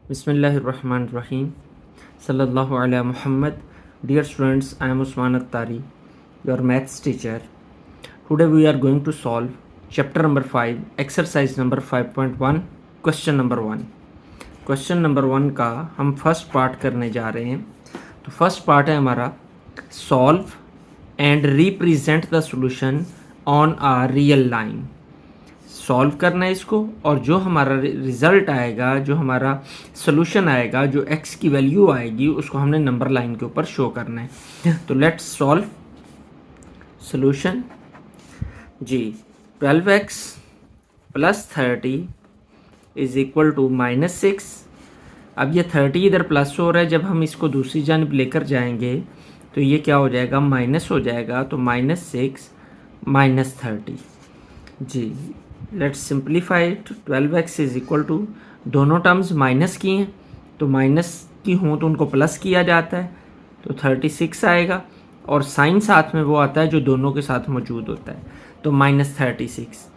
Bismillahirrahmanirrahim. Sallallahu ala Muhammad. Dear students, I am Usman Attari, your maths teacher. Today we are going to solve chapter number 5, exercise number 5.1, question number 1. Question number 1 का हम first part करने जा रहे हैं. तो first part है हमारा solve and represent the solution on a real line. Solve करना है इसको, और जो हमारा रिज़ल्ट आएगा, जो हमारा सोल्यूशन आएगा, जो x की वैल्यू आएगी, उसको हमने नंबर लाइन के ऊपर शो करना है. तो let's solve. Solution ji, 12x plus 30 is equal to -6. अब ये 30 इधर प्लस हो रहा है, जब हम इसको दूसरी जानब लेकर जाएंगे तो ये क्या हो जाएगा, माइनस हो जाएगा. तो -6 -30 जी. Let's simplify it. 12x is equal to, दोनों टर्म्स माइनस की हैं, तो माइनस की हों तो उनको प्लस किया जाता है, तो 36 आएगा. और साइन साथ में वो आता है जो दोनों के साथ मौजूद होता है, तो -36.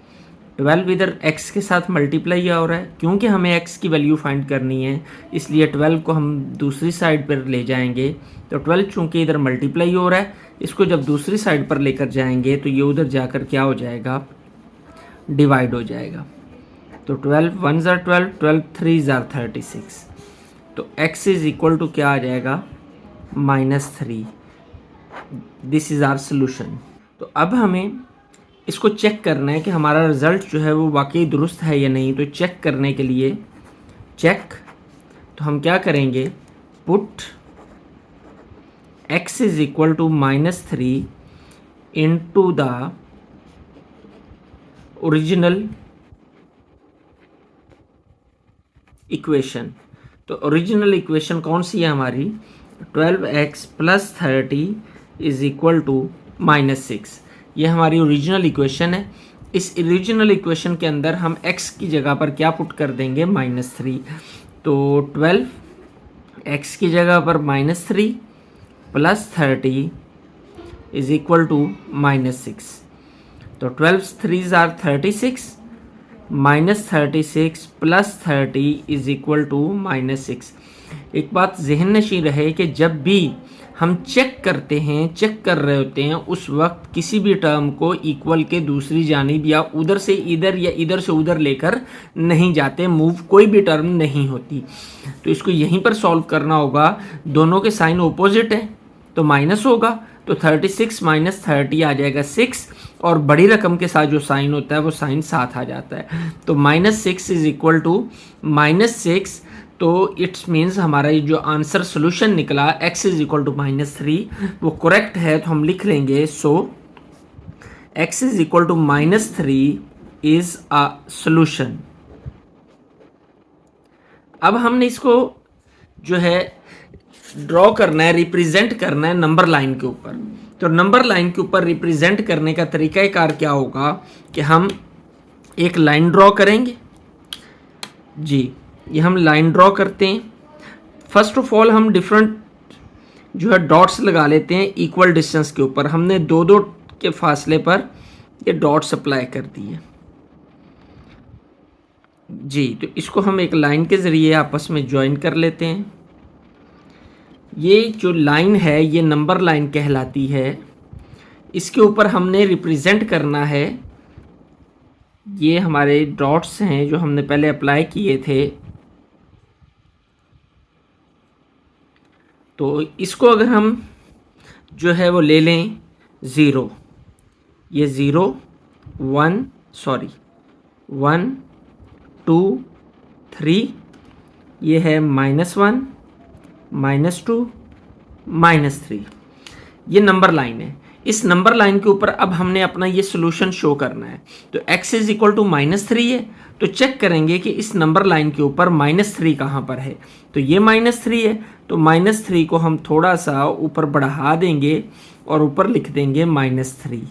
12 इधर x के साथ मल्टीप्लाई हो रहा है, क्योंकि हमें x की वैल्यू फाइंड करनी है, इसलिए 12 को हम दूसरी साइड पर ले जाएंगे. तो 12 चूँकि इधर मल्टीप्लाई हो रहा है, इसको जब दूसरी साइड पर लेकर जाएंगे तो ये उधर जाकर क्या हो जाएगा, डिवाइड हो जाएगा. तो 12 1 ज़ार 12, 12 3 ज़ार 36. तो x इज इक्वल टू क्या आ जाएगा, -3. This is our solution. तो अब हमें इसको चेक करना है कि हमारा रिज़ल्ट जो है वो वाकई दुरुस्त है या नहीं. तो चेक करने के लिए चेक, तो हम क्या करेंगे, put x is equal to -3 into the original equation. तो ओरिजिनल इक्वेशन कौन सी है हमारी, 12x plus 30 is equal to -6. ये हमारी ओरिजिनल इक्वेशन है. इस ओरिजिनल इक्वेशन के अंदर हम x की जगह पर क्या पुट कर देंगे, -3. तो 12x की जगह पर -3 प्लस 30 इज इक्वल टू -6. तो 12 3 ज़ार 36, -36 प्लस 30 इज इक्वल टू -6. एक बात जहन नशीं रहे कि जब भी हम चेक करते हैं, चेक कर रहे होते हैं, उस वक्त किसी भी टर्म को इक्वल के दूसरी जानिब या उधर से इधर या इधर से उधर लेकर नहीं जाते, मूव कोई भी टर्म नहीं होती. तो इसको यहीं पर सॉल्व करना होगा. दोनों के साइन ऑपोजिट हैं तो माइनस होगा, तो 36 - 30 आ जाएगा 6, और बड़ी रकम के साथ जो साइन होता है वो साइन साथ आ जाता है. तो -6 इज इक्वल टू -6. तो इट्स मीन्स हमारा ये जो आंसर सोल्यूशन निकला x इज इक्वल टू -3 वो करेक्ट है. तो हम लिख लेंगे, so x is equal to -3 is a solution. अब हमने इसको जो है ड्रॉ करना है, रिप्रेजेंट करना है नंबर लाइन के ऊपर. तो नंबर लाइन के ऊपर रिप्रेजेंट करने का तरीकाकार क्या होगा कि हम एक लाइन ड्रॉ करेंगे जी. ये हम लाइन ड्रॉ करते हैं. फर्स्ट ऑफ ऑल हम डिफरेंट जो है डॉट्स लगा लेते हैं इक्वल डिस्टेंस के ऊपर. हमने 2-2 के फासले पर ये डॉट्स अप्लाई कर दिए जी. तो इसको हम एक लाइन के ज़रिए आपस में ज्वाइन कर लेते हैं. ये जो लाइन है ये नंबर लाइन कहलाती है. इसके ऊपर हमने रिप्रेजेंट करना है, ये हमारे डॉट्स हैं जो हमने पहले अप्लाई किए थे. तो इसको अगर हम जो है वो ले लें 0, ये 0 1 1 2 3, ये है -1 -2 -3. ये नंबर लाइन है. इस नंबर लाइन के ऊपर अब हमने अपना ये सोल्यूशन शो करना है. तो x इज इक्वल टू -3 है, तो चेक करेंगे कि इस नंबर लाइन के ऊपर -3 कहाँ पर है. तो ये -3 है, तो -3 को हम थोड़ा सा ऊपर बढ़ा देंगे और ऊपर लिख देंगे -3.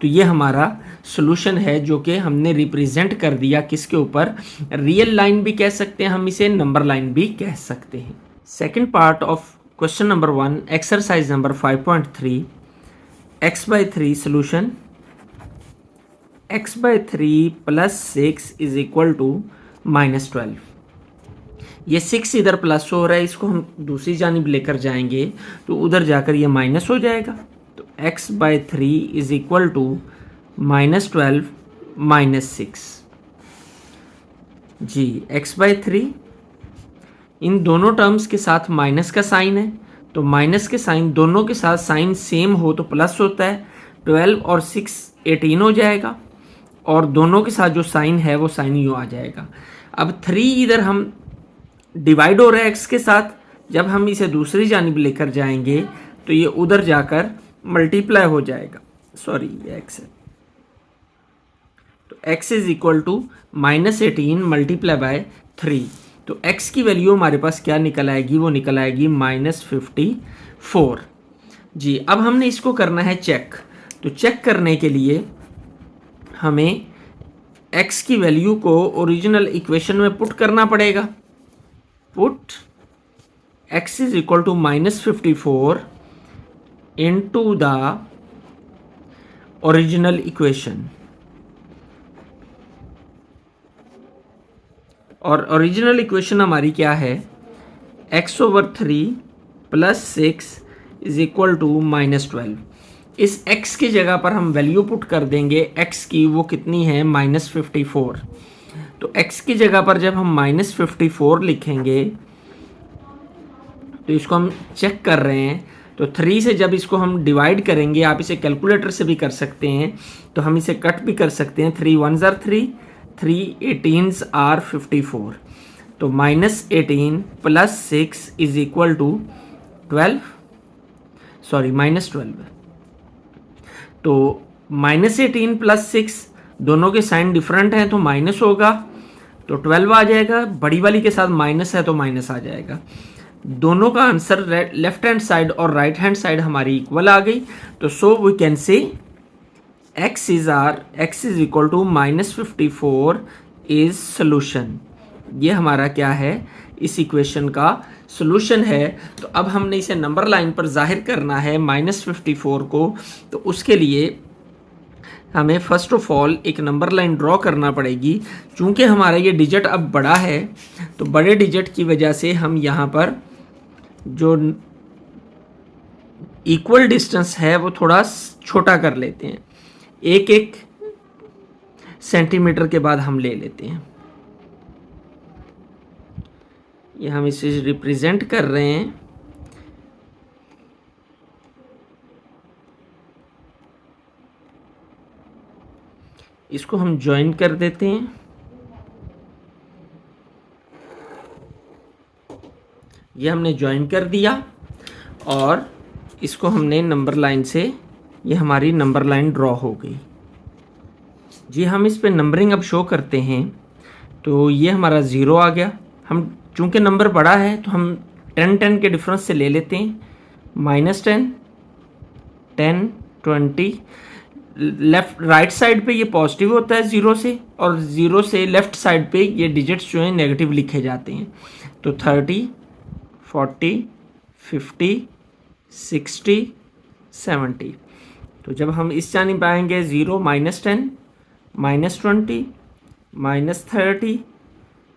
तो ये हमारा सोल्यूशन है जो कि हमने रिप्रेजेंट कर दिया किसके ऊपर, रियल लाइन भी कह सकते हैं हम इसे, नंबर लाइन भी कह सकते हैं. Second part of question number 1, exercise number 5.3, x/3 solution. x/3 + 6 is equal to -12. ये 6 इधर प्लस हो रहा है, इसको हम दूसरी जानिब लेकर जाएंगे तो उधर जाकर ये माइनस हो जाएगा। तो x/3 इज इक्वल टू -12 -6। जी x/3 इन दोनों टर्म्स के साथ माइनस का साइन है, तो माइनस के साइन दोनों के साथ साइन सेम हो तो प्लस होता है। 12 और 6 18 हो जाएगा, और दोनों के साथ जो साइन है वो साइन यूँ आ जाएगा। अब 3 इधर हम डिवाइड हो रहा है x के साथ, जब हम इसे दूसरी जानिब लेकर जाएंगे तो ये उधर जाकर मल्टीप्लाई हो जाएगा। सॉरी ये x है, तो x is equal to -18 multiply by 3। तो x की वैल्यू हमारे पास क्या निकल आएगी, वो निकल आएगी -54। जी अब हमने इसको करना है चेक। तो चेक करने के लिए हमें x की वैल्यू को ओरिजिनल इक्वेशन में पुट करना पड़ेगा। Put x is equal to -54 into the original equation, और ओरिजिनल इक्वेशन हमारी क्या है, x/3 + 6 इज इक्वल टू -12। इस x की जगह पर हम वैल्यू पुट कर देंगे x की, वो कितनी है -54। तो x की जगह पर जब हम -54 लिखेंगे तो इसको हम चेक कर रहे हैं, तो 3 से जब इसको हम डिवाइड करेंगे, आप इसे कैलकुलेटर से भी कर सकते हैं, तो हम इसे कट भी कर सकते हैं। 3 1s are 3, 3 18s are 54। तो -18 + 6 इज इक्वल टू 12, सॉरी -12। तो -18 + 6 दोनों के साइन डिफरेंट हैं तो माइनस होगा, तो 12 आ जाएगा। बड़ी वाली के साथ माइनस है तो माइनस आ जाएगा। दोनों का आंसर लेफ्ट हैंड साइड और राइट हैंड साइड हमारी इक्वल आ गई। तो so we can say x is equal to -54 is solution. ये हमारा क्या है, इस इक्वेशन का सोल्यूशन है। तो अब हमने इसे नंबर लाइन पर जाहिर करना है -54 को, तो उसके लिए हमें फर्स्ट ऑफ ऑल एक नंबर लाइन ड्रॉ करना पड़ेगी। चूंकि हमारा ये डिजिट अब बड़ा है, तो बड़े डिजिट की वजह से हम यहाँ पर जो इक्वल डिस्टेंस है वो थोड़ा छोटा कर लेते हैं। 1-1 सेंटीमीटर के बाद हम ले लेते हैं। ये हम इसे रिप्रेजेंट कर रहे हैं। इसको हम ज्वाइन कर देते हैं। ये हमने ज्वाइन कर दिया और इसको हमने नंबर लाइन से, ये हमारी नंबर लाइन ड्रॉ हो गई। जी हम इस पे नंबरिंग अब शो करते हैं। तो ये हमारा 0 आ गया। हम चूंकि नंबर बड़ा है तो हम 10 के डिफरेंस से ले लेते हैं। -10 10 20 लेफ्ट राइट साइड पे ये पॉजिटिव होता है 0 से, और 0 से लेफ्ट साइड पे ये डिजिट्स जो हैं नेगेटिव लिखे जाते हैं। तो 30 40 50 60 70। तो जब हम इस जानिब आएंगे 0 -10 -20 -30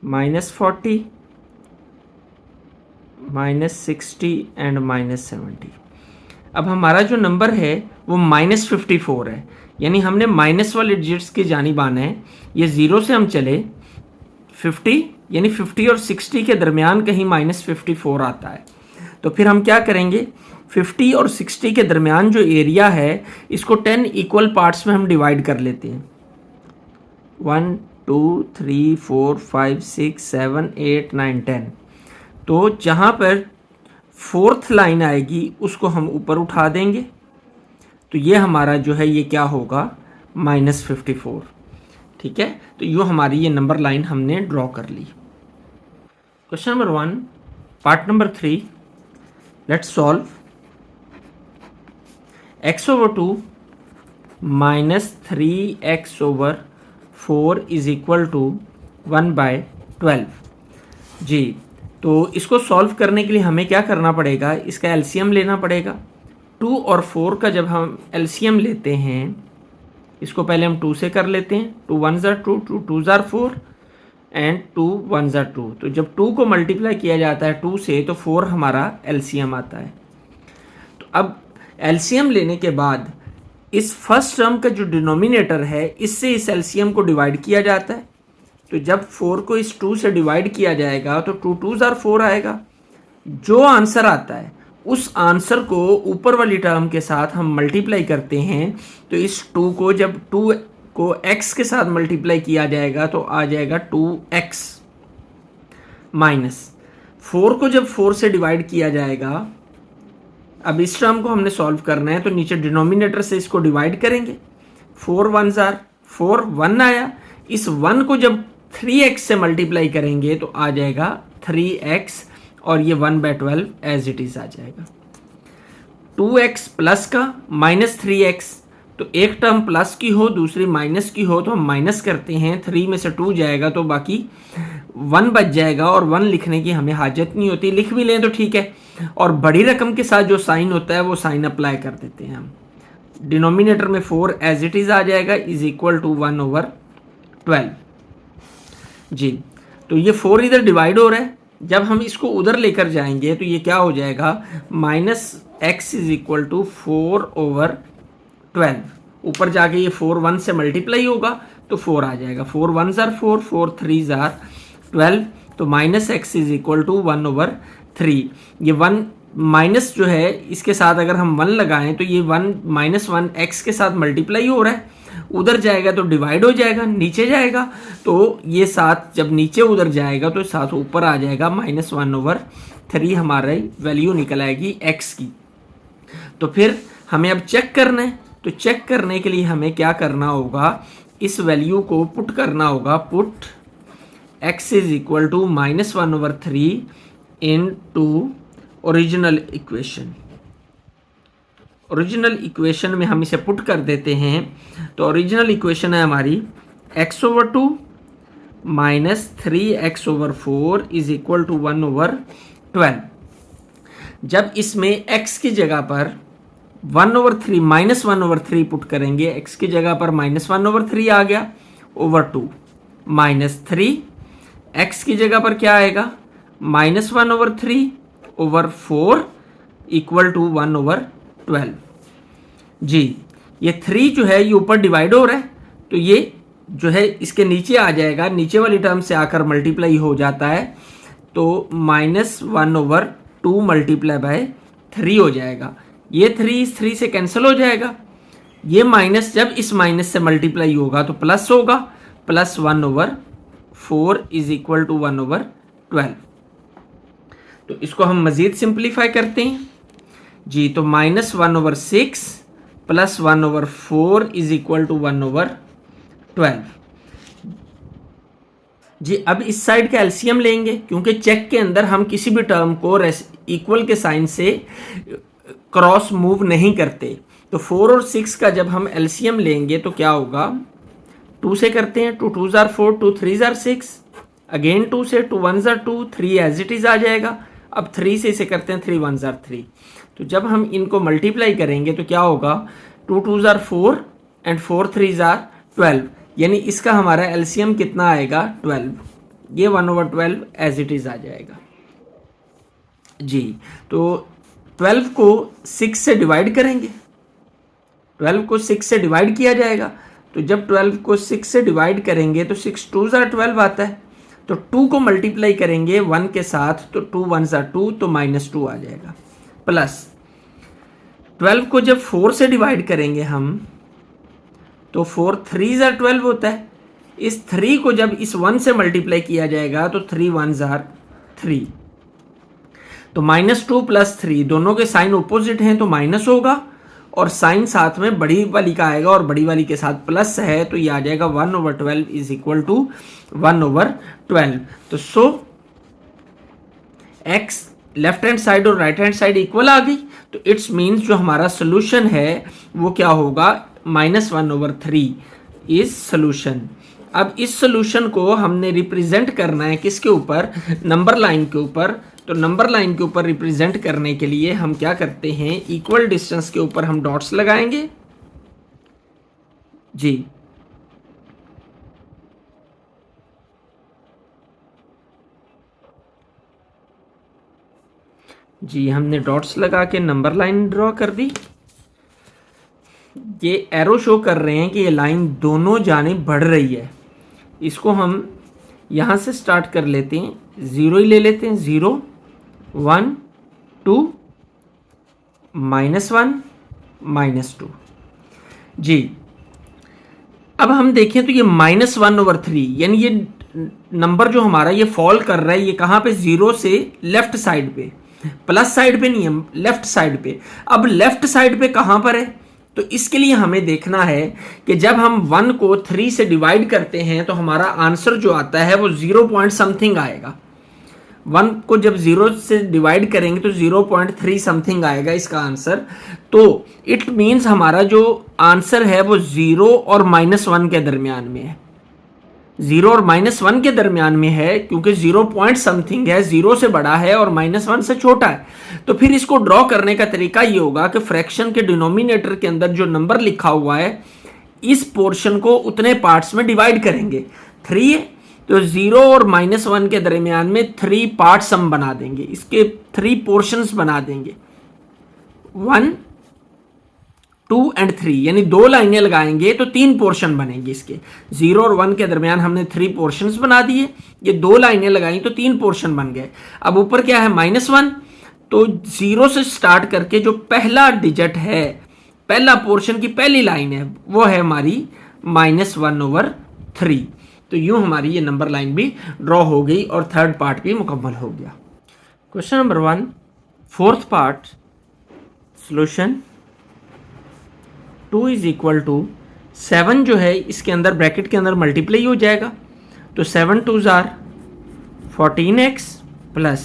-40 -60 एंड -70। अब हमारा जो नंबर है वो -54 है, यानी हमने माइनस वाले डिजिट्स की जानिब आना है। ये 0 से हम चले 50, यानी 50 और 60 के दरमियान कहीं -54 आता है। तो फिर हम क्या करेंगे, 50 और 60 के दरमियान जो एरिया है इसको 10 इक्वल पार्ट्स में हम डिवाइड कर लेते हैं। 1 2 3 4 5 6 7 8 9 10। तो जहाँ पर 4th लाइन आएगी उसको हम ऊपर उठा देंगे। तो ये हमारा जो है ये क्या होगा, -54। ठीक है, तो यूँ हमारी ये नंबर लाइन हमने ड्रॉ कर ली। Question number 1 part number 3, let's solve. x/2 -3x/4 is equal to 1/12। जी तो इसको सॉल्व करने के लिए हमें क्या करना पड़ेगा, इसका एलसीएम लेना पड़ेगा। 2 और 4 का जब हम एलसीएम लेते हैं, इसको पहले हम 2 से कर लेते हैं। 2 1s are 2, 2 2s are 4, and 2 1 ज़ा 2। तो जब 2 को मल्टीप्लाई किया जाता है 2 से तो 4 हमारा एलसीएम आता है। तो अब एलसीएम लेने के बाद इस फर्स्ट टर्म का जो डिनोमिनेटर है इससे इस एलसीएम को डिवाइड किया जाता है। तो जब 4 को इस 2 से डिवाइड किया जाएगा तो 2 2 ज़ार 4 आएगा। जो आंसर आता है उस आंसर को ऊपर वाली टर्म के साथ हम मल्टीप्लाई करते हैं। तो इस 2 को जब 2 को x के साथ मल्टीप्लाई किया जाएगा तो आ जाएगा 2x माइनस 4 को जब 4 से डिवाइड किया जाएगा। अब इस टर्म को हमने सॉल्व करना है तो नीचे डिनोमिनेटर से इसको डिवाइड करेंगे। 4 1 ज़ार 4 1 आया। इस 1 को जब 3x से मल्टीप्लाई करेंगे तो आ जाएगा 3x और ये 1/12 एज इट इज आ जाएगा। 2x प्लस का माइनस 3x, तो एक टर्म प्लस की हो दूसरी माइनस की हो तो हम माइनस करते हैं। 3 में से 2 जाएगा तो बाकी 1 बच जाएगा और 1 लिखने की हमें हाजत नहीं होती, लिख भी लें तो ठीक है। और बड़ी रकम के साथ जो साइन होता है वो साइन अप्लाई कर देते हैं हम। डिनोमिनेटर में 4 एज इट इज आ जाएगा इज इक्वल टू 1/12 जी। तो ये 4 इधर डिवाइड हो रहा है। जब हम इसको उधर लेकर जाएंगे तो ये क्या हो जाएगा, -x इज इक्वल टू 4/12। ऊपर जाके ये 4 1 से मल्टीप्लाई होगा तो 4 आ जाएगा। 4 1 ज़ार 4 4 3 ज़ार 12। तो -x इज इक्वल टू 1/3। ये 1 माइनस जो है इसके साथ अगर हम 1 लगाएं तो ये 1 -1 x के साथ मल्टीप्लाई हो रहा है। उधर जाएगा तो डिवाइड हो जाएगा, नीचे जाएगा तो ये 7 जब नीचे उधर जाएगा तो 7 ऊपर आ जाएगा। -1/3 हमारी वैल्यू निकल आएगी x की। तो फिर हमें अब चेक करना है। तो चेक करने के लिए हमें क्या करना होगा, इस वैल्यू को पुट करना होगा। Put x is equal to -1/3 into original equation. Original equation में हम इसे पुट कर देते हैं। तो ओरिजिनल इक्वेशन है हमारी x/2 minus 3x/4 is equal to 1/12। जब इसमें x की जगह पर 1/3 -1/3 पुट करेंगे, x की जगह पर -1/3 आ गया ओवर 2 -3, x की जगह पर क्या आएगा -1/3 ओवर 4 इक्वल टू 1/12 जी। ये 3 जो है ये ऊपर डिवाइड हो रहा है तो ये जो है इसके नीचे आ जाएगा, नीचे वाली टर्म से आकर मल्टीप्लाई हो जाता है तो -1/2 मल्टीप्लाई बाय 3 हो जाएगा। ये 3 इस 3 से कैंसिल हो जाएगा। ये माइनस जब इस माइनस से मल्टीप्लाई होगा तो प्लस होगा, प्लस 1/4 इज इक्वल टू 1/12। तो इसको हम मजीद सिंप्लीफाई करते हैं जी। तो -1/6 प्लस 1/4 इज इक्वल टू 1/12 जी। अब इस साइड का एलसीएम लेंगे क्योंकि चेक के अंदर हम किसी भी टर्म को इक्वल के साइन से क्रॉस मूव नहीं करते। तो 4 और 6 का जब हम एलसीएम लेंगे तो क्या होगा, 2 से करते हैं 2 2 ज़ार 4 2 3 ज़ार 6, अगेन 2 से 2 1 ज़ार 2 3 एज इट इज आ जाएगा। अब 3 से इसे करते हैं 3 1 ज़ार 3। तो जब हम इनको मल्टीप्लाई करेंगे तो क्या होगा, 2 2 ज़ार 4 एंड 4 3 ज़ार 12, यानी इसका हमारा एलसीएम कितना आएगा 12। ये 1/12 एज इट इज आ जाएगा जी। तो 12 को 6 से डिवाइड करेंगे, 12 को 6 से डिवाइड किया जाएगा। तो जब 12 को 6 से डिवाइड करेंगे तो 6 2 ज़ार 12 आता है। तो 2 को मल्टीप्लाई करेंगे 1 के साथ तो 2 1 ज़ार 2 तो -2 आ जाएगा। प्लस 12 को जब 4 से डिवाइड करेंगे हम तो 4 3 ज़ार 12 होता है। इस 3 को जब इस 1 से मल्टीप्लाई किया जाएगा तो 3 1 ज़ार 3। तो -2 प्लस 3 दोनों के साइन ऑपोजिट हैं तो माइनस होगा और साइन साथ में बड़ी वाली का आएगा और बड़ी वाली के साथ प्लस है तो ये आ जाएगा 1/12 इज इक्वल टू 1/12। तो so x left hand side और राइट हैंड साइड इक्वल आ गई। तो इट्स मीन्स जो हमारा सोल्यूशन है वो क्या होगा, -1/3 इज सोल्यूशन। अब इस सोल्यूशन को हमने रिप्रेजेंट करना है किसके ऊपर, नंबर लाइन के ऊपर। तो नंबर लाइन के ऊपर रिप्रेजेंट करने के लिए हम क्या करते हैं, इक्वल डिस्टेंस के ऊपर हम डॉट्स लगाएंगे जी। जी, हमने डॉट्स लगा के नंबर लाइन ड्रॉ कर दी। ये एरो शो कर रहे हैं कि ये लाइन दोनों जानिब बढ़ रही है। इसको हम यहाँ से स्टार्ट कर लेते हैं, 0 ही ले लेते हैं, 0 1 2 -1 -2। जी, अब हम देखें तो ये -1/3 यानी ये नंबर जो हमारा ये फॉल कर रहा है, ये कहाँ पे, 0 से लेफ्ट साइड पे, प्लस साइड पे नहीं है, लेफ्ट साइड पे। अब लेफ्ट साइड पे कहाँ पर है, तो इसके लिए हमें देखना है कि जब हम 1 को 3 से डिवाइड करते हैं तो हमारा आंसर जो आता है वो 0 पॉइंट समथिंग आएगा। 1 को जब 0 से डिवाइड करेंगे तो 0.3 समथिंग आएगा इसका आंसर। तो इट मीन्स हमारा जो आंसर है वो 0 और -1 के दरमियान में है। 0 और -1 के दरमियान में है क्योंकि 0 पॉइंट समथिंग है, 0 से बड़ा है और -1 से छोटा है। तो फिर इसको ड्रॉ करने का तरीका ये होगा कि फ्रैक्शन के डिनोमिनेटर के अंदर जो नंबर लिखा हुआ है इस पोर्शन को उतने पार्ट्स में डिवाइड करेंगे। 3 है तो 0 और -1 के दरमियान में 3 पार्ट्स हम बना देंगे, इसके 3 पोर्शंस बना देंगे, 1 2 और 3, यानी 2 लाइनें लगाएंगे तो 3 पोर्शन बनेंगे इसके। 0 और 1 के दरमियान हमने 3 पोर्शंस बना दिए, ये 2 लाइनें लगाई तो 3 पोर्शन बन गए। अब ऊपर क्या है, -1, तो 0 से स्टार्ट करके जो पहला डिजिट है, पहला पोर्शन की पहली लाइन है, वो है हमारी -1/3। तो यूं हमारी ये नंबर लाइन भी ड्रॉ हो गई और थर्ड पार्ट भी मुकम्मल हो गया। Question number 1, fourth part, solution. 2 = 7 जो है इसके अंदर ब्रैकेट के अंदर मल्टीप्लाई हो जाएगा, तो 7 2s are 14x प्लस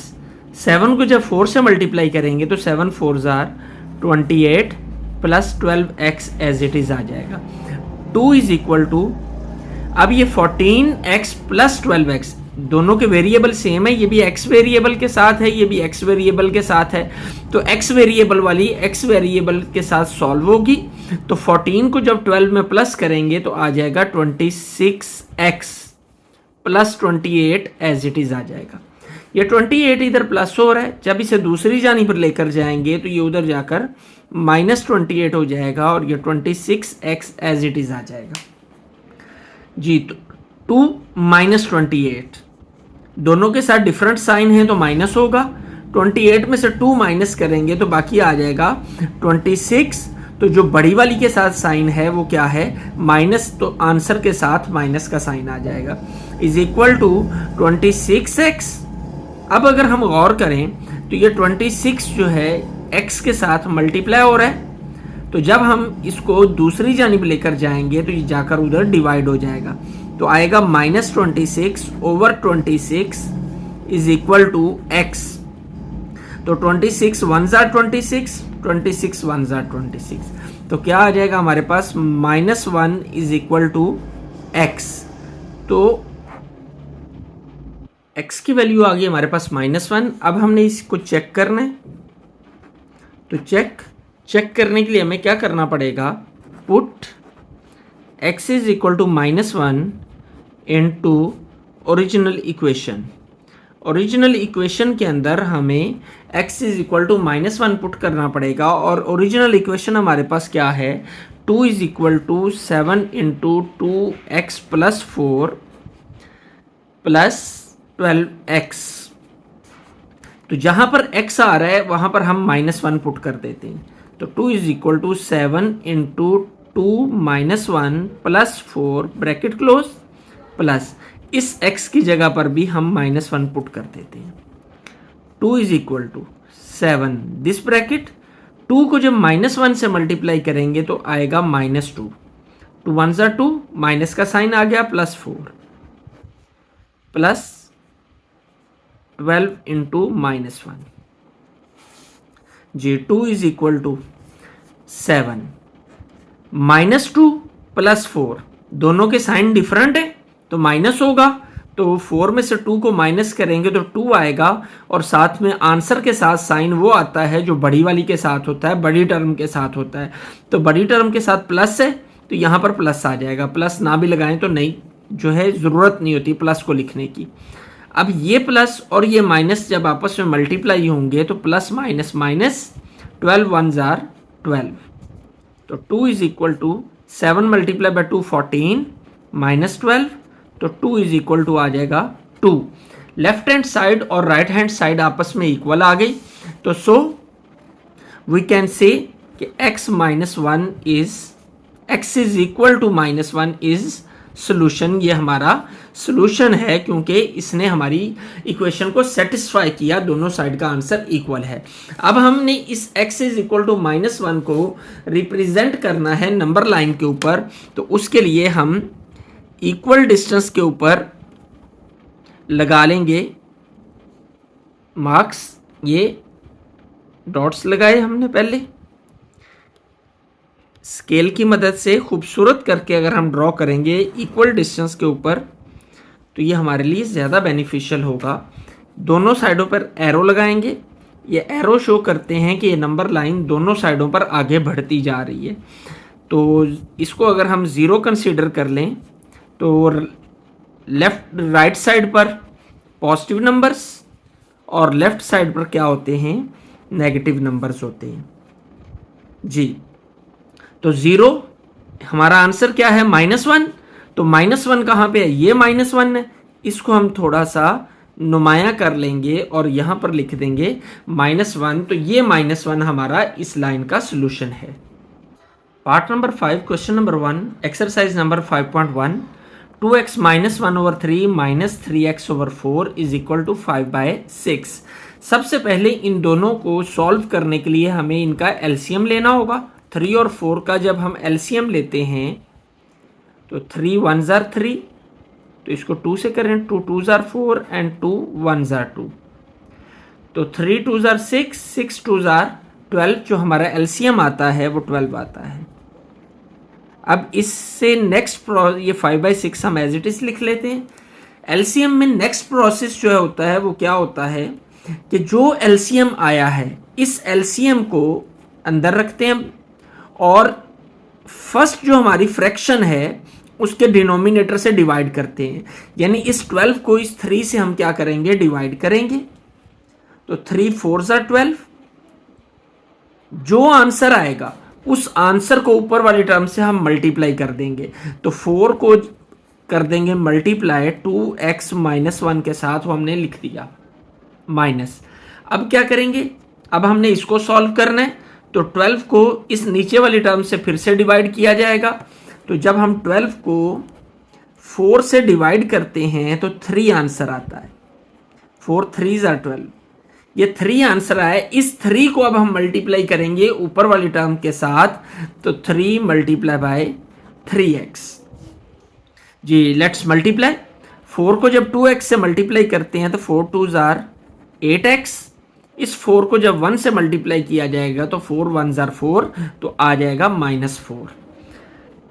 7 को जब 4 से मल्टीप्लाई करेंगे तो 7 4s are 28 plus 12x as it is आ जाएगा। 2 = अब ये 14x प्लस 12x दोनों के वेरिएबल सेम है, ये भी x वेरिएबल के साथ है, ये भी x वेरिएबल के साथ है, तो x वेरिएबल वाली x वेरिएबल के साथ सॉल्व होगी। तो 14 को जब 12 में प्लस करेंगे तो आ जाएगा 26x plus 28 as it is आ जाएगा। ये 28 इधर प्लस हो रहा है, जब इसे दूसरी जानी पर लेकर जाएंगे तो ये उधर जाकर -28 हो जाएगा और ये 26x एज इट इज आ जाएगा। जी, तो 2 -28 दोनों के साथ डिफरेंट साइन है तो माइनस होगा। 28 में से 2 माइनस करेंगे तो बाकी आ जाएगा 26। तो जो बड़ी वाली के साथ साइन है वो क्या है, माइनस, तो आंसर के साथ माइनस का साइन आ जाएगा, = 26x। अब अगर हम गौर करें तो ये 26 जो है x के साथ मल्टीप्लाई हो रहा है, तो जब हम इसको दूसरी जानिब लेकर जाएंगे तो ये जाकर उधर डिवाइड हो जाएगा, तो आएगा -26/26 = x। तो 26 1s are 26, 26 1s are 26, तो क्या आ जाएगा हमारे पास, -1 = x। तो x की वैल्यू आ गई हमारे पास -1। अब हमने इसको चेक करना है, तो चेक करने के लिए हमें क्या करना पड़ेगा, put x = -1 into original equation. Original equation के अंदर हमें x = -1 पुट करना पड़ेगा और ओरिजिनल इक्वेशन हमारे पास क्या है, 2 = 7 × 2x + 4 + 12x। तो जहां पर x आ रहा है वहां पर हम -1 पुट कर देते हैं, तो 2 = 7 × 2 - 1 + 4 ब्रैकेट क्लोज प्लस इस x की जगह पर भी हम -1 पुट कर देते हैं। 2 = 7 दिस ब्रैकेट, 2 को जब -1 से मल्टीप्लाई करेंगे तो आएगा -2, 2 1s are 2, माइनस का साइन आ गया, +4 प्लस 12 × -1। जी, 2 = 7 -2 + 4 दोनों के साइन डिफरेंट है तो माइनस होगा, तो 4 में से 2 को माइनस करेंगे तो 2 आएगा और साथ में आंसर के साथ साइन वो आता है जो बड़ी वाली के साथ होता है, बड़ी टर्म के साथ होता है। तो बड़ी टर्म के साथ प्लस है तो यहाँ पर प्लस आ जाएगा, प्लस ना भी लगाएं तो नहीं, जो है ज़रूरत नहीं होती प्लस को लिखने की। अब ये प्लस और ये माइनस जब आपस में मल्टीप्लाई होंगे तो प्लस माइनस माइनस 12 1 जार 12, तो 2 is equal to 7 multiply by 2 14 minus 12, तो 2 इज इक्वल टू आ जाएगा 2। लेफ्ट हैंड साइड और राइट हैंड साइड आपस में इक्वल आ गई, तो सो वी कैन से कि x minus 1 is x is equal to minus 1 is solution. ये हमारा सोल्यूशन है क्योंकि इसने हमारी इक्वेशन को सेटिस्फाई किया, दोनों साइड का आंसर इक्वल है। अब हमने इस x is equal to minus 1 को रिप्रेजेंट करना है नंबर लाइन के ऊपर, तो उसके लिए हम इक्वल डिस्टेंस के ऊपर लगा लेंगे मार्क्स। ये डॉट्स लगाए हमने पहले, स्केल की मदद से खूबसूरत करके अगर हम ड्रॉ करेंगे इक्वल डिस्टेंस के ऊपर तो ये हमारे लिए ज़्यादा बेनिफिशियल होगा। दोनों साइडों पर एरो लगाएंगे, ये एरो शो करते हैं कि ये नंबर लाइन दोनों साइडों पर आगे बढ़ती जा रही है। तो इसको अगर हम ज़ीरो कंसीडर कर लें तो लेफ्ट राइट साइड पर पॉजिटिव नंबर्स और लेफ्ट साइड पर क्या होते हैं, नेगेटिव नंबर्स होते हैं जी। तो ज़ीरो हमारा आंसर क्या है, -1। तो -1 कहाँ पे है, ये -1 है, इसको हम थोड़ा सा नुमाया कर लेंगे और यहाँ पर लिख देंगे -1। तो ये -1 हमारा इस लाइन का सोल्यूशन है। Part number 5 question number 1 exercise number 5.1 2x minus 1 over 3 minus 3x over 4 is equal to 5/6। सबसे पहले इन दोनों को सॉल्व करने के लिए हमें इनका एलसीएम लेना होगा। 3 और 4 का जब हम एलसीएम लेते हैं तो 3 1 जार 3, तो इसको 2 से करें, 2 2 जार 4 एंड 2 1 जार 2, तो 3 2 जार 6, 6 2 जार 12, जो हमारा एलसीएम आता है वो 12 आता है। अब इससे नेक्स्ट ये 5/6 हम एज इट इज लिख लेते हैं। एलसीएम में नेक्स्ट प्रोसेस जो होता है वो क्या होता है कि जो एलसीएम आया है इस एलसीएम को अंदर रखते हैं और फर्स्ट जो हमारी फ्रैक्शन है उसके डिनोमिनेटर से डिवाइड करते हैं, यानी इस 12 को इस 3 से हम क्या करेंगे, डिवाइड करेंगे। तो 3 4 जार 12, जो आंसर आएगा उस आंसर को ऊपर वाली टर्म से हम मल्टीप्लाई कर देंगे। तो 4 को कर देंगे मल्टीप्लाई 2x माइनस 1 के साथ, वो हमने लिख दिया माइनस। अब क्या करेंगे, अब हमने इसको सॉल्व करना है, तो 12 को इस नीचे वाली टर्म से फिर से डिवाइड किया जाएगा। तो जब हम 12 को 4 से डिवाइड करते हैं तो 3 आंसर आता है, 4 3 जार 12, ये 3 आंसर आया। इस 3 को अब हम मल्टीप्लाई करेंगे ऊपर वाली टर्म के साथ, तो 3 मल्टीप्लाई बाय 3x जी। लेट्स मल्टीप्लाई, 4 को जब 2x से मल्टीप्लाई करते हैं तो 4 2 जार 8x, इस 4 को जब 1 से मल्टीप्लाई किया जाएगा तो 4 1 जार 4, तो आ जाएगा -4।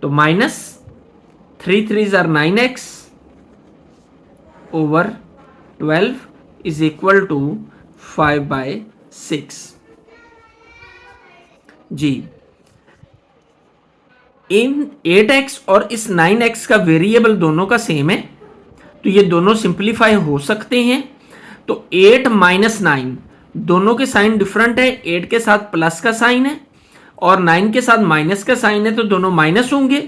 तो माइनस 3 3 जार 9x over 12 is equal to 5/6 जी। इन 8x और इस 9x का वेरिएबल दोनों का सेम है, तो ये दोनों सिंप्लीफाई हो सकते हैं। तो 8 माइनस 9, दोनों के साइन डिफरेंट है, 8 के साथ प्लस का साइन है और 9 के साथ माइनस का साइन है, तो दोनों माइनस होंगे।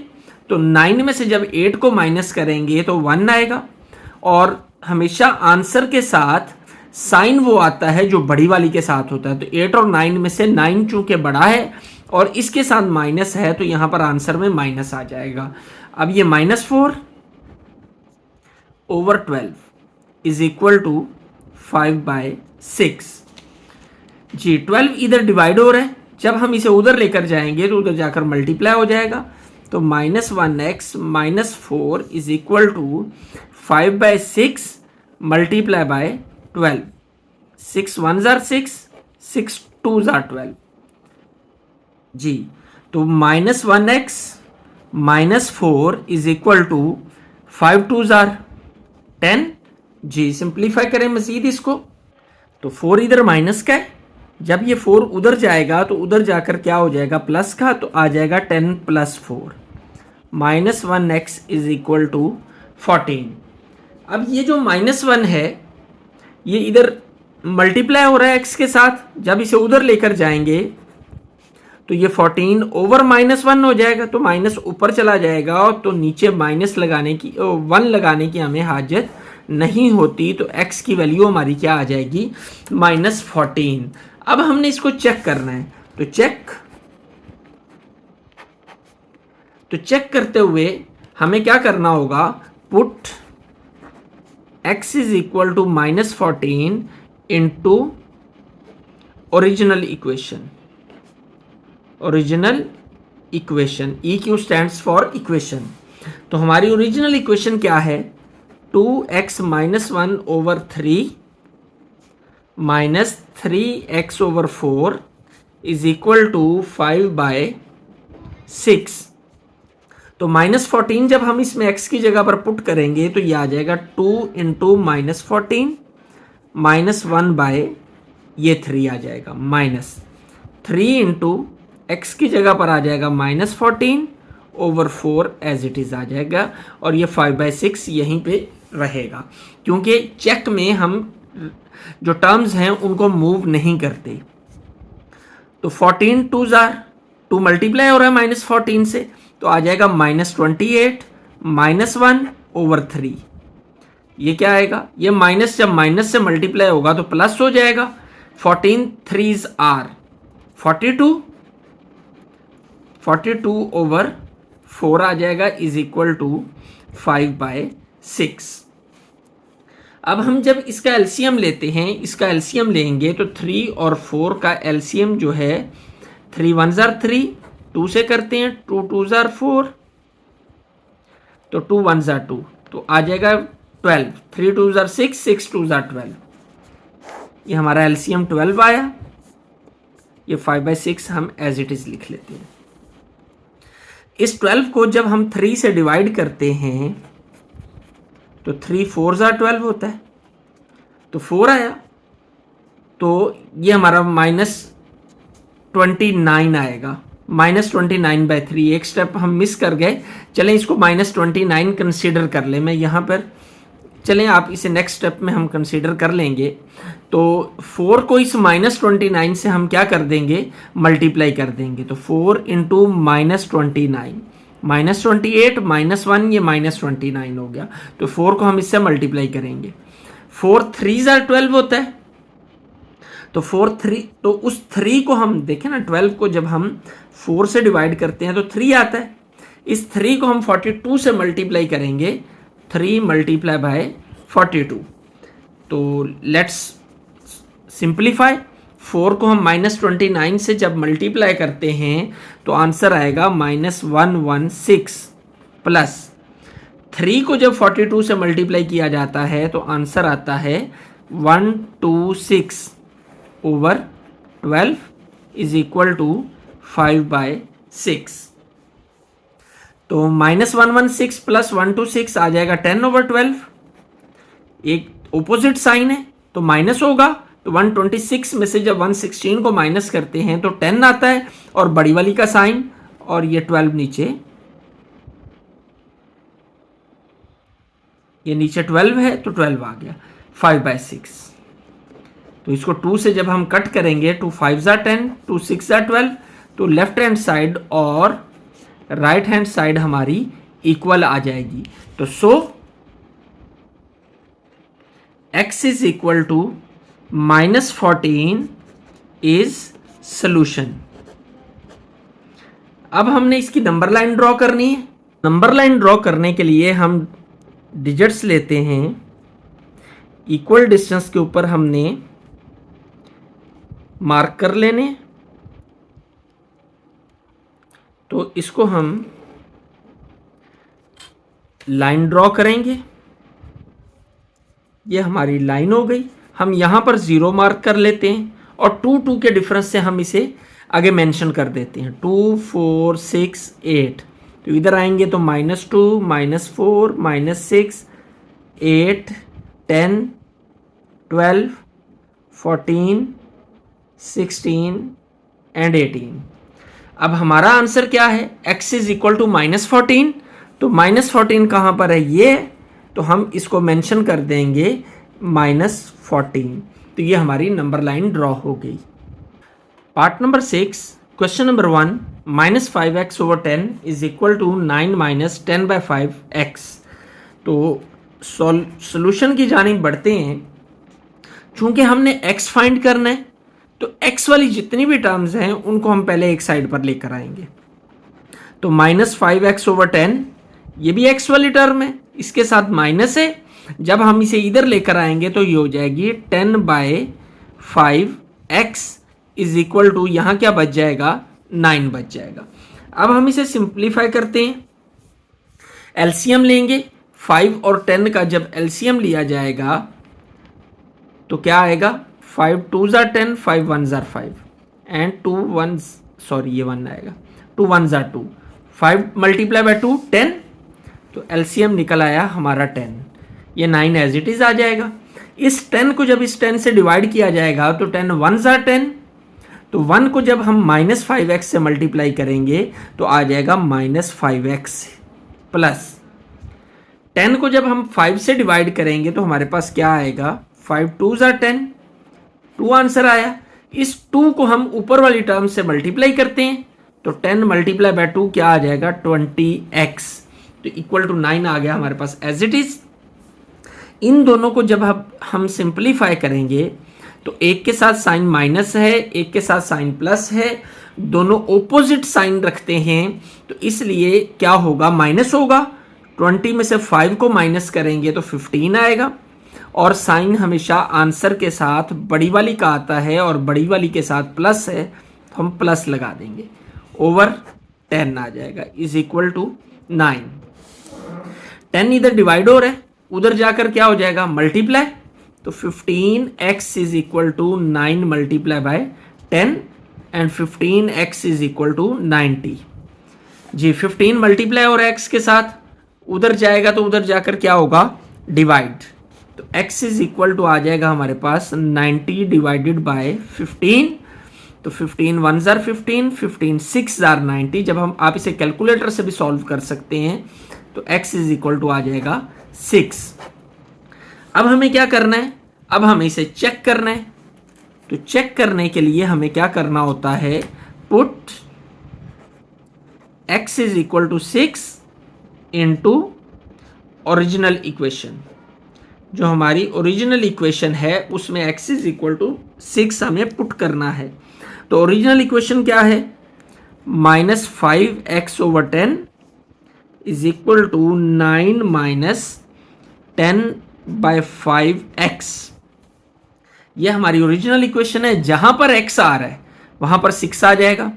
तो 9 में से जब 8 को माइनस करेंगे तो 1 आएगा, और हमेशा आंसर के साथ साइन वो आता है जो बड़ी वाली के साथ होता है। तो 8 और 9 में से 9 चूंकि बड़ा है और इसके साथ माइनस है, तो यहां पर आंसर में माइनस आ जाएगा। अब ये -4 ओवर 12 इज इक्वल टू 5/6 जी। 12 इधर डिवाइड हो रहा है, जब हम इसे उधर लेकर जाएंगे तो उधर जाकर मल्टीप्लाई हो जाएगा। तो -1x minus 4 is equal to 5/6 multiply by 12, 6 1 जार 6, 6 2 जार 12 जी। तो -1x minus 4 is equal to 5 2 जार 10 जी। सिंप्लीफाई करें मजीद इसको, तो 4 इधर माइनस का है, जब ये 4 उधर जाएगा तो उधर जाकर क्या हो जाएगा, प्लस का, तो आ जाएगा 10 + 4 -1x इज इक्वल टू 14। अब ये जो -1 है ये इधर मल्टीप्लाई हो रहा है x के साथ, जब इसे उधर लेकर जाएंगे तो ये 14 ओवर -1 हो जाएगा, तो माइनस ऊपर चला जाएगा, तो नीचे माइनस लगाने की 1 लगाने की हमें हाजत नहीं होती, तो x की वैल्यू हमारी क्या आ जाएगी, -14। अब हमने इसको चेक करना है, तो चेक करते हुए हमें क्या करना होगा, put x is equal to -14 into original equation, EQ stands for equation. तो हमारी ओरिजिनल इक्वेशन क्या है, 2x - 1 over 3 minus 3x over 4 is equal to 5/6। तो -14 जब हम इसमें x की जगह पर पुट करेंगे तो ये आ जाएगा 2 इंटू -14 -1 ये 3 आ जाएगा, -3 इंटू x की जगह पर आ जाएगा -14 ओवर 4 एज इट इज आ जाएगा, और ये 5/6 यहीं पे रहेगा, क्योंकि चेक में हम जो टर्म्स हैं उनको मूव नहीं करते। तो 14 2 मल्टीप्लाई हो रहा है -14 से, तो आ जाएगा -28 -1 ओवर 3। ये क्या आएगा, ये माइनस जब माइनस से मल्टीप्लाई होगा तो प्लस हो जाएगा, 14 3s आर 42 ओवर 4 आ जाएगा इज इक्वल टू 5/6। अब हम जब इसका एलसीएम लेते हैं, इसका एलसीएम लेंगे तो 3 और 4 का एलसीएम जो है 3 1s are 3, 2 से करते हैं, 2 2s are 4, तो 2 1s are 2, तो आ जाएगा 12, 3 2s are 6, 6 2s are 12। ये हमारा एलसीएम 12 आया, ये 5/6 हम एज इट इज लिख लेते हैं। इस 12 को जब हम 3 से डिवाइड करते हैं तो 3 4s are 12 होता है, तो 4 आया, तो ये हमारा -29 आएगा, -29/3। एक स्टेप हम मिस कर गए, चलें इसको -29 कंसीडर कर लें। मैं यहाँ पर, चलें आप इसे नेक्स्ट स्टेप में हम कंसीडर कर लेंगे। तो 4 को इस -29 से हम क्या कर देंगे, मल्टीप्लाई कर देंगे, तो 4 इंटू -29 -28 -1, ये -29 हो गया, तो 4 को हम इससे मल्टीप्लाई करेंगे। 4 3s are 12 होता है, तो तो उस 3 को हम देखें ना, 12 को जब हम 4 से डिवाइड करते हैं तो 3 आता है, इस 3 को हम 42 से मल्टीप्लाई करेंगे, 3 मल्टीप्लाई बाय 42। तो लेट्स सिंप्लीफाई, 4 को हम -29 से जब मल्टीप्लाई करते हैं तो आंसर आएगा -116, प्लस 3 को जब 42 से मल्टीप्लाई किया जाता है तो आंसर आता है 126 ओवर 12 इज इक्वल टू 5/6। तो -116 प्लस 126 आ जाएगा 10 ओवर 12, एक ऑपोजिट साइन है तो माइनस होगा, तो 126 में से जब 116 को माइनस करते हैं तो 10 आता है, और बड़ी वाली का साइन, और ये 12 नीचे, ये नीचे 12 है तो 12 आ गया, 5/6। तो इसको 2 से जब हम कट करेंगे, 2 5s are 10, 2 6s are 12, तो लेफ्ट हैंड साइड और राइट हैंड साइड हमारी इक्वल आ जाएगी। तो so x is equal to -14 is solution. अब हमने इसकी नंबर लाइन ड्रॉ करनी है। नंबर लाइन ड्रॉ करने के लिए हम डिजिट्स लेते हैं, इक्वल डिस्टेंस के ऊपर हमने मार्क कर लेने, तो इसको हम लाइन ड्रॉ करेंगे, ये हमारी लाइन हो गई। हम यहाँ पर 0 मार्क कर लेते हैं, और 2 2 के डिफरेंस से हम इसे आगे मेंशन कर देते हैं, 2 4 6 8, तो इधर आएंगे तो -2 -4 -6 8 10 12 14 16 एंड 18। अब हमारा आंसर क्या है, x इज इक्वल टू -14, तो -14 कहाँ पर है, ये, तो हम इसको मेंशन कर देंगे -14। तो ये हमारी नंबर लाइन ड्रॉ हो गई। Part number 6, question number 1, -5x/10 is equal to 9 - 10/5x। तो सॉल्यूशन की जानिब बढ़ते हैं। चूंकि हमने x फाइंड करना है तो x वाली जितनी भी टर्म्स हैं उनको हम पहले एक साइड पर लेकर आएंगे। तो -5x/10 ये भी x वाली टर्म है, इसके साथ माइनस है। जब हम इसे इधर लेकर आएंगे तो ये हो जाएगी 10/5x इज इक्वल टू, यहाँ क्या बच जाएगा, 9 बच जाएगा। अब हम इसे सिंप्लीफाई करते हैं, एलसीएम लेंगे। 5 और 10 का जब एलसीएम लिया जाएगा तो क्या आएगा, 5 2s are 10, 5 1s are 5 and 2 1s, sorry ये 1 आएगा, 2 1s are 2, 5 मल्टीप्लाई बाय 2 10, तो एलसीएम निकल आया हमारा 10। ये 9 एज इट इज आ जाएगा। इस 10 को जब इस 10 से डिवाइड किया जाएगा तो 10 1s are 10, तो 1 को जब हम -5x से मल्टीप्लाई करेंगे तो आ जाएगा -5x प्लस 10 को जब हम 5 से डिवाइड करेंगे तो हमारे पास क्या आएगा, 5 2s are 10, 2 आंसर आया। इस 2 को हम ऊपर वाली टर्म से मल्टीप्लाई करते हैं तो 10 मल्टीप्लाई बाय 2 क्या आ जाएगा, 20x, तो इक्वल टू 9 आ गया हमारे पास एज इट इज। इन दोनों को जब हम सिंप्लीफाई करेंगे तो एक के साथ साइन माइनस है, एक के साथ साइन प्लस है, दोनों ओपोजिट साइन रखते हैं, तो इसलिए क्या होगा, माइनस होगा। 20 में से 5 को माइनस करेंगे तो 15 आएगा, और साइन हमेशा आंसर के साथ बड़ी वाली का आता है और बड़ी वाली के साथ प्लस है तो हम प्लस लगा देंगे, ओवर 10 आ जाएगा इज इक्वल टू 9। 10 इधर डिवाइड हो रहा है, उधर जाकर क्या हो जाएगा, मल्टीप्लाई, तो 15x is equal to 9 multiply by 10 and 15x is equal to 90। जी 15 मल्टीप्लाई और x के साथ उधर जाएगा तो उधर जाकर क्या होगा, डिवाइड, तो x इज इक्वल टू आ जाएगा हमारे पास 90 डिवाइडेड बाय 15, तो 15 1s are 15, 15 6s are 90। जब हम आप इसे कैलकुलेटर से भी सॉल्व कर सकते हैं तो x इज इक्वल टू आ जाएगा 6। अब हमें क्या करना है, अब हमें इसे चेक करना है। तो चेक करने के लिए हमें क्या करना होता है, put x is equal to 6 into original equation. जो हमारी ओरिजिनल इक्वेशन है उसमें x इज इक्वल टू 6 हमें पुट करना है। तो ओरिजिनल इक्वेशन क्या है, -5x/10 is equal to 9 - 10/5x। ये हमारी ओरिजिनल इक्वेशन है। जहां पर x आ रहा है वहां पर 6 आ जाएगा,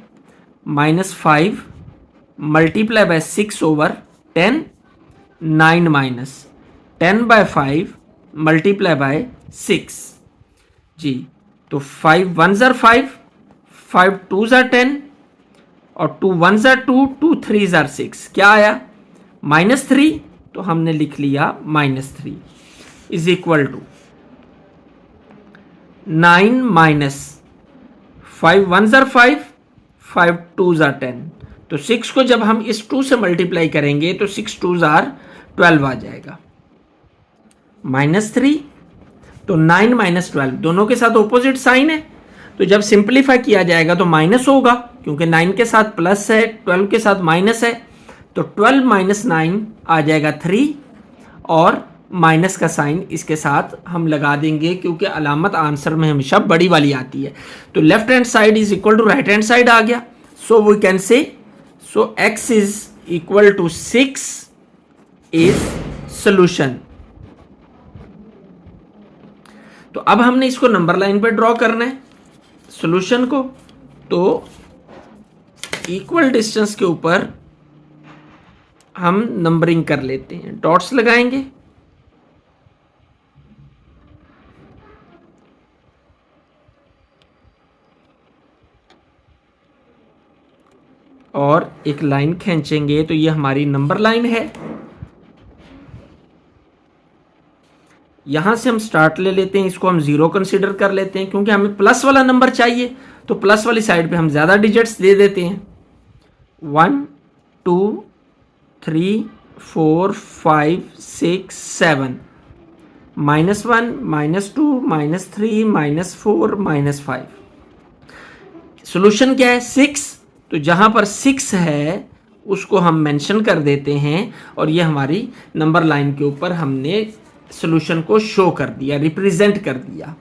-5 मल्टीप्लाई बाय 6/10, 9 - 10/5 मल्टीप्लाई बाय 6। जी तो 5 1s are 5, 5 2s are 10 और 2 1s are 2, 2 3s are 6, क्या आया, -3, तो हमने लिख लिया -3 is equal to 9 - 5 1s are 5, 5 2s are 10, तो 6 को जब हम इस 2 से मल्टीप्लाई करेंगे तो 6 2s are 12 आ जाएगा, -3, तो 9 - 12 दोनों के साथ ऑपोजिट साइन है, तो जब सिंप्लीफाई किया जाएगा तो माइनस होगा क्योंकि 9 के साथ प्लस है, 12 के साथ माइनस है, तो 12 - 9 आ जाएगा 3, और माइनस का साइन इसके साथ हम लगा देंगे क्योंकि अलामत आंसर में हमेशा बड़ी वाली आती है। तो left hand side is equal to right hand side आ गया, so we can say, so x is equal to 6 is solution. तो अब हमने इसको नंबर लाइन पे ड्रॉ करना है सॉल्यूशन को, तो इक्वल डिस्टेंस के ऊपर हम नंबरिंग कर लेते हैं, डॉट्स लगाएंगे, और एक लाइन खींचेंगे, तो ये हमारी नंबर लाइन है। यहां से हम स्टार्ट ले लेते हैं, इसको हम 0 कंसीडर कर लेते हैं क्योंकि हमें प्लस वाला नंबर चाहिए, तो प्लस वाली साइड पे हम ज़्यादा डिजिट्स दे देते हैं, 1 2 3 4 5 6 7, -1, -2, -3, -4, -5। सोल्यूशन क्या है? 6। तो जहां पर 6 है उसको हम मेंशन कर देते हैं और ये हमारी नंबर लाइन के ऊपर हमने सोल्यूशन को शो कर दिया, रिप्रेजेंट कर दिया।